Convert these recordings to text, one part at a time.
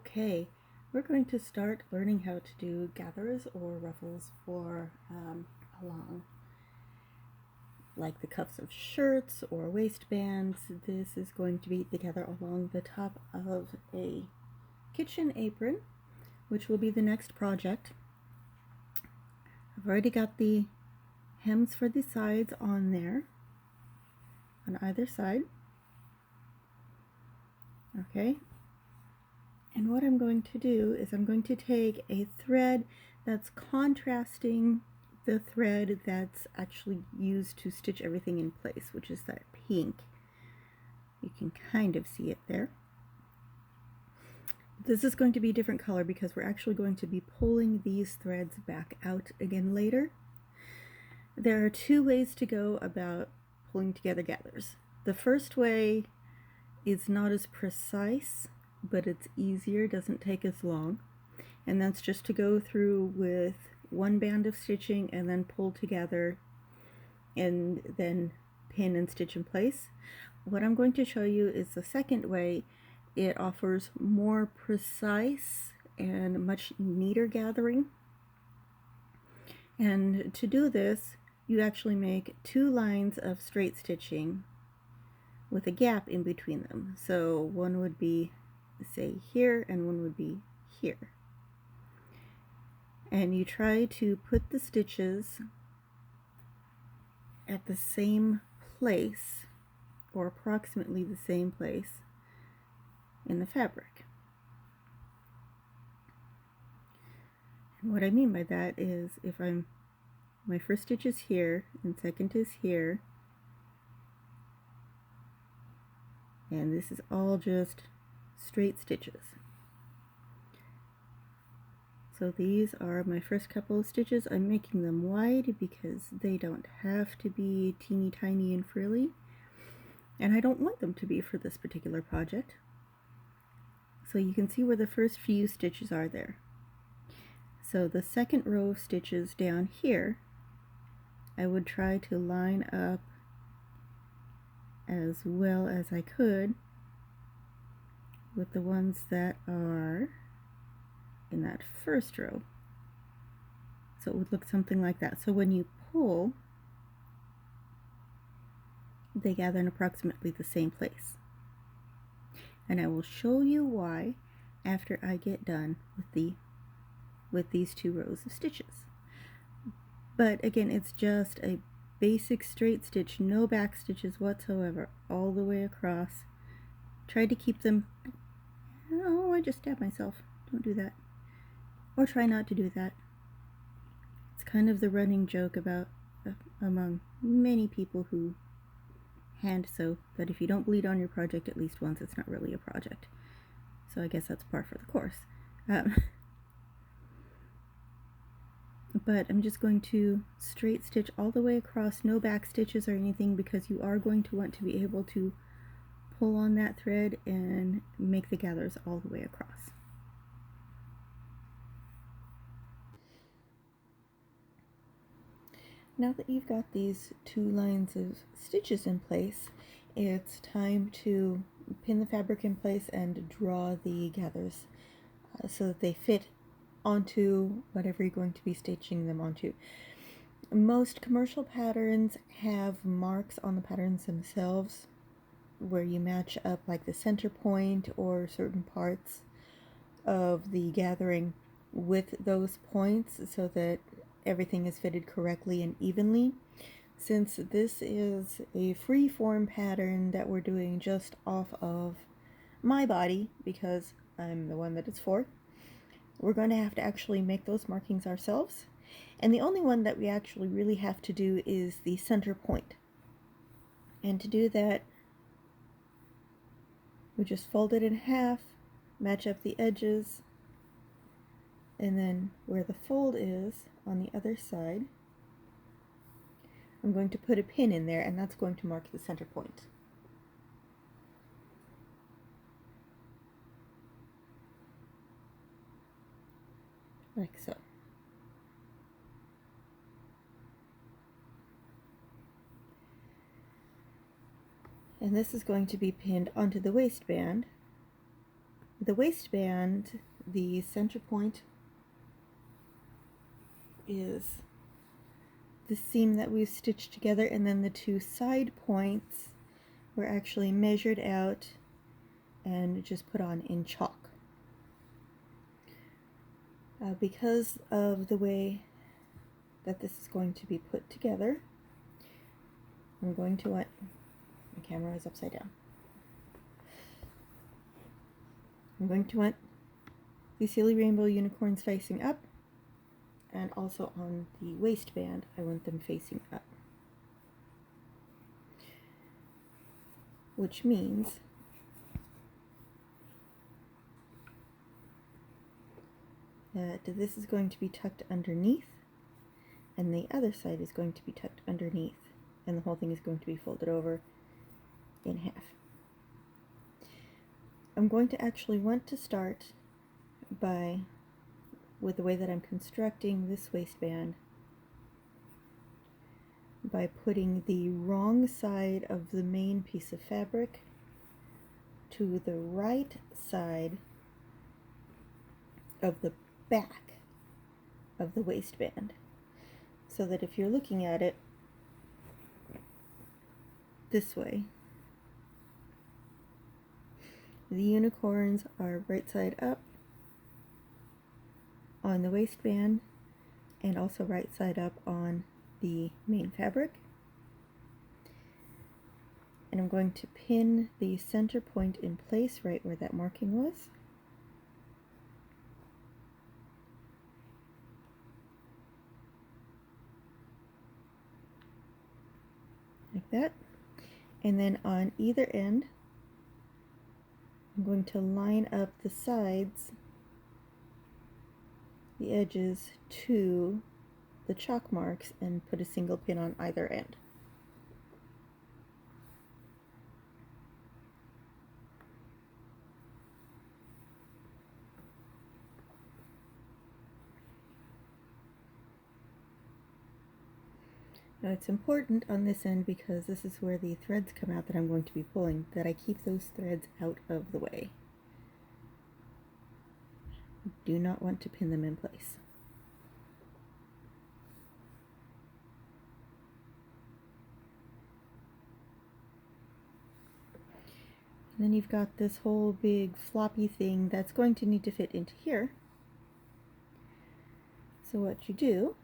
Okay, we're going to start learning how to do gathers or ruffles for along like the cuffs of shirts or waistbands. This is going to be together along the top of a kitchen apron, which will be the next project. I've already got the hems for the sides on there, on either side. Okay, and what I'm going to do is I'm going to take a thread that's contrasting the thread that's actually used to stitch everything in place, which is that pink. You can kind of see it there. This is going to be a different color because we're actually going to be pulling these threads back out again later. There are two ways to go about pulling together gathers. The first way is not as precise, but it's easier, doesn't take as long, and that's just to go through with one band of stitching and then pull together and then pin and stitch in place. What I'm going to show you is the second way. It offers more precise and much neater gathering, and to do this you actually make two lines of straight stitching with a gap in between them. So one would be, say, here, and one would be here. And you try to put the stitches at the same place, or approximately the same place, in the fabric. And what I mean by that is if my first stitch is here and second is here, and this is all just straight stitches. So these are my first couple of stitches. I'm making them wide because they don't have to be teeny tiny and frilly, and I don't want them to be for this particular project. So you can see where the first few stitches are there. So the second row of stitches down here, I would try to line up as well as I could with the ones that are in that first row. So it would look something like that. So when you pull, they gather in approximately the same place. And I will show you why after I get done with these two rows of stitches. But again, it's just a basic straight stitch, no back stitches whatsoever, all the way across. Try to keep them, oh, I just stabbed myself, don't do that. Or try not to do that. It's kind of the running joke about among many people who hand sew that if you don't bleed on your project at least once, it's not really a project. So I guess that's par for the course. But I'm just going to straight stitch all the way across, no back stitches or anything, because you are going to want to be able to pull on that thread and make the gathers all the way across. Now that you've got these two lines of stitches in place, it's time to pin the fabric in place and draw the gathers so that they fit onto whatever you're going to be stitching them onto. Most commercial patterns have marks on the patterns themselves where you match up like the center point or certain parts of the gathering with those points so that everything is fitted correctly and evenly. Since this is a free form pattern that we're doing just off of my body because I'm the one that it's for, we're going to have to actually make those markings ourselves. And the only one that we actually really have to do is the center point. And to do that, we just fold it in half, match up the edges, and then where the fold is on the other side, I'm going to put a pin in there, and that's going to mark the center point. Like so. And this is going to be pinned onto the waistband the waistband, the center point is the seam that we've stitched together, and then the two side points were actually measured out and just put on in chalk. Because of the way that this is going to be put together, I'm going to want, my camera is upside down. I'm going to want the Silly Rainbow unicorns facing up, and also on the waistband I want them facing up. Which means that this is going to be tucked underneath, and the other side is going to be tucked underneath, and the whole thing is going to be folded over in half. I'm going to actually want to start with the way that I'm constructing this waistband, by putting the wrong side of the main piece of fabric to the right side of the back of the waistband, so that if you're looking at it this way, the unicorns are right side up on the waistband, and also right side up on the main fabric. And I'm going to pin the center point in place right where that marking was. Like that. And then on either end, I'm going to line up the sides, the edges, to the chalk marks and put a single pin on either end. Now it's important on this end, because this is where the threads come out that I'm going to be pulling, that I keep those threads out of the way. Do not want to pin them in place. And then you've got this whole big floppy thing that's going to need to fit into here. So what you do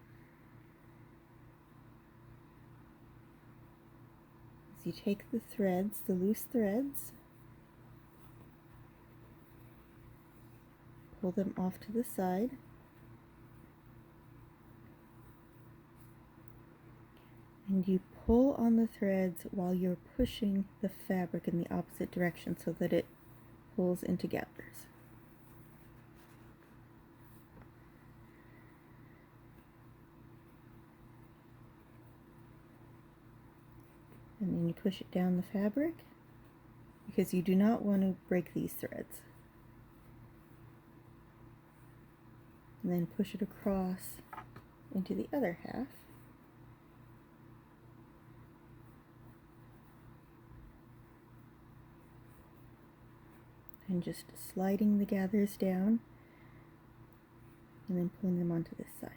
is you take the threads, the loose threads, pull them off to the side, and you pull on the threads while you're pushing the fabric in the opposite direction so that it pulls into gathers. And then you push it down the fabric, because you do not want to break these threads. And then push it across into the other half. And just sliding the gathers down, and then pulling them onto this side.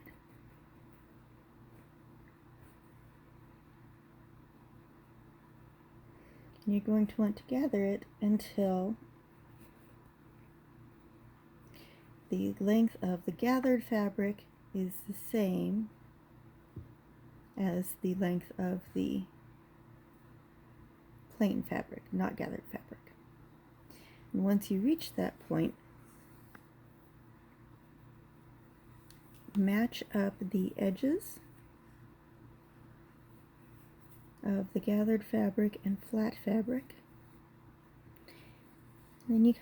And you're going to want to gather it until the length of the gathered fabric is the same as the length of the plain fabric, not gathered fabric. And once you reach that point, match up the edges of the gathered fabric and flat fabric. And then you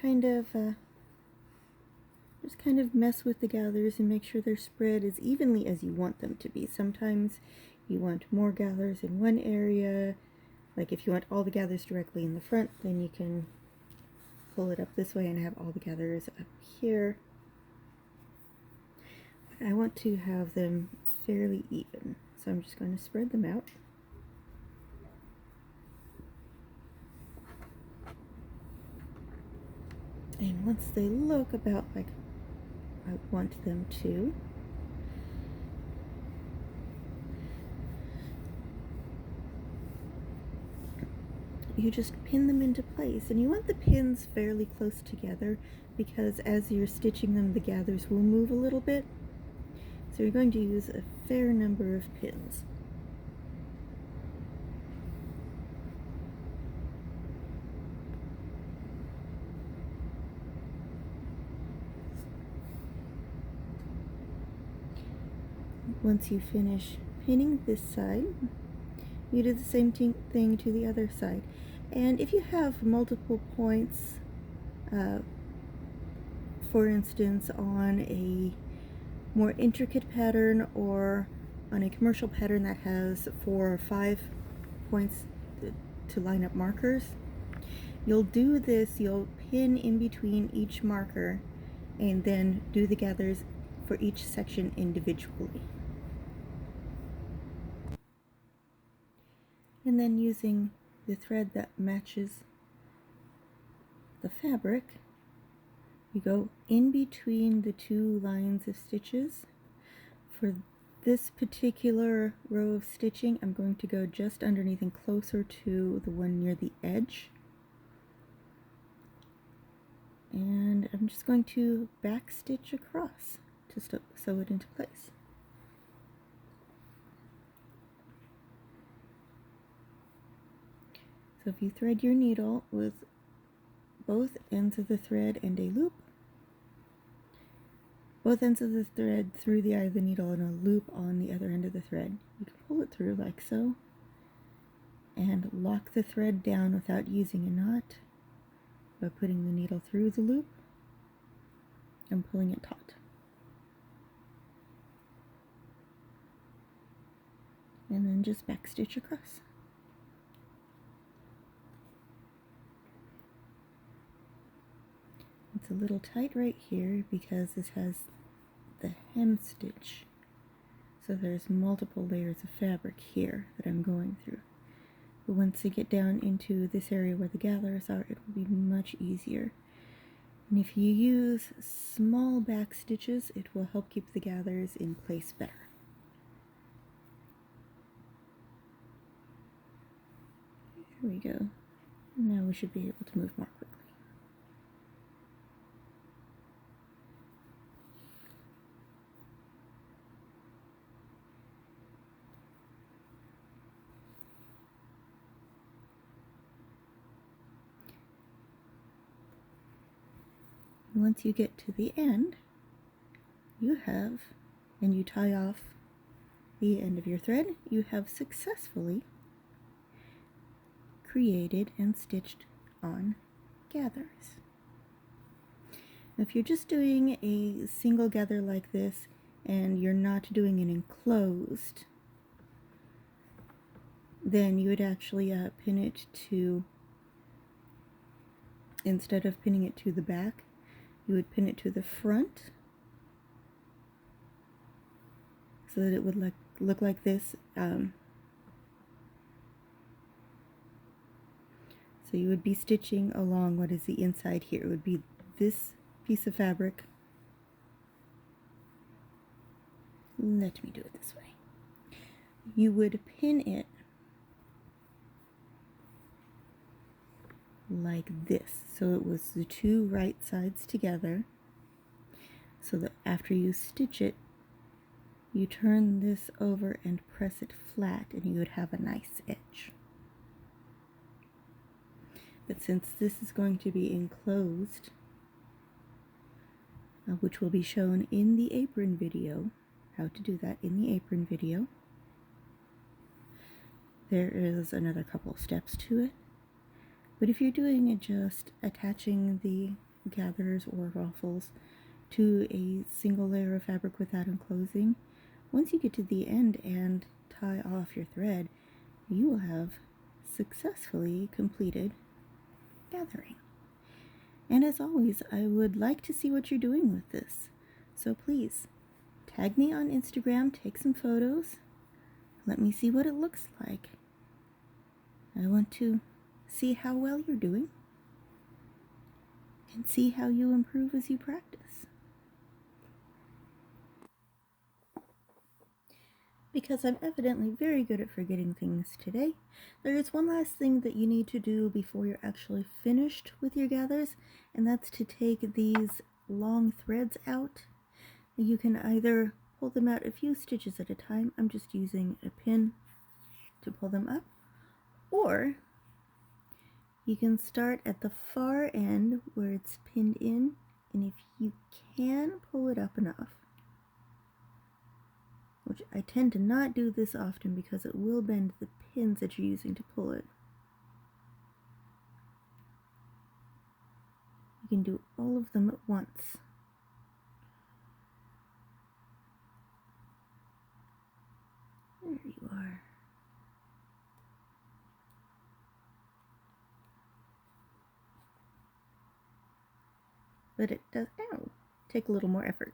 just kind of mess with the gathers and make sure they're spread as evenly as you want them to be. Sometimes you want more gathers in one area. Like if you want all the gathers directly in the front, then you can pull it up this way and have all the gathers up here. But I want to have them fairly even, so I'm just going to spread them out. And once they look about like I want them to, you just pin them into place. And you want the pins fairly close together because as you're stitching them, the gathers will move a little bit. So you're going to use a fair number of pins. Once you finish pinning this side, you do the same thing to the other side. And if you have multiple points, for instance on a more intricate pattern or on a commercial pattern that has 4 or 5 points to line up markers, you'll do this, you'll pin in between each marker and then do the gathers for each section individually. And then using the thread that matches the fabric, you go in between the 2 lines of stitches. For this particular row of stitching, I'm going to go just underneath and closer to the one near the edge. And I'm just going to back stitch across to sew it into place. So if you thread your needle with both ends of the thread and a loop, both ends of the thread through the eye of the needle and a loop on the other end of the thread, you can pull it through like so and lock the thread down without using a knot by putting the needle through the loop and pulling it taut. And then just back stitch across. It's a little tight right here because this has the hem stitch, so there's multiple layers of fabric here that I'm going through. But once you get down into this area where the gathers are, it will be much easier. And if you use small back stitches, it will help keep the gathers in place better. Here we go. Now we should be able to move more quickly. Once you get to the end, you have, and you tie off the end of your thread, you have successfully created and stitched on gathers. If you're just doing a single gather like this and you're not doing an enclosed, then you would actually pin it to, instead of pinning it to the back, you would pin it to the front so that it would look like this. So you would be stitching along what is the inside here. It would be this piece of fabric. Let me do it this way. You would pin it like this, so it was the 2 right sides together, so that after you stitch it, you turn this over and press it flat and you would have a nice edge. But since this is going to be enclosed, which will be shown in the apron video, how to do that in the apron video, there is another couple steps to it. But if you're doing it just attaching the gathers or ruffles to a single layer of fabric without enclosing, once you get to the end and tie off your thread, you will have successfully completed gathering. And as always, I would like to see what you're doing with this. So please, tag me on Instagram, take some photos, let me see what it looks like. I want to see how well you're doing. and see how you improve as you practice. Because I'm evidently very good at forgetting things today, there is one last thing that you need to do before you're actually finished with your gathers, and that's to take these long threads out. You can either pull them out a few stitches at a time. I'm just using a pin to pull them up, or you can start at the far end where it's pinned in, and if you can pull it up enough, which I tend to not do this often because it will bend the pins that you're using to pull it. You can do all of them at once. There you are. But it does, take a little more effort.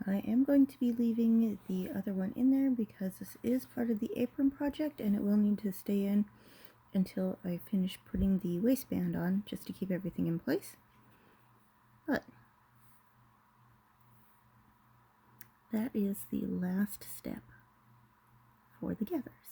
I am going to be leaving the other one in there because this is part of the apron project and it will need to stay in until I finish putting the waistband on, just to keep everything in place. But that is the last step for the gathers.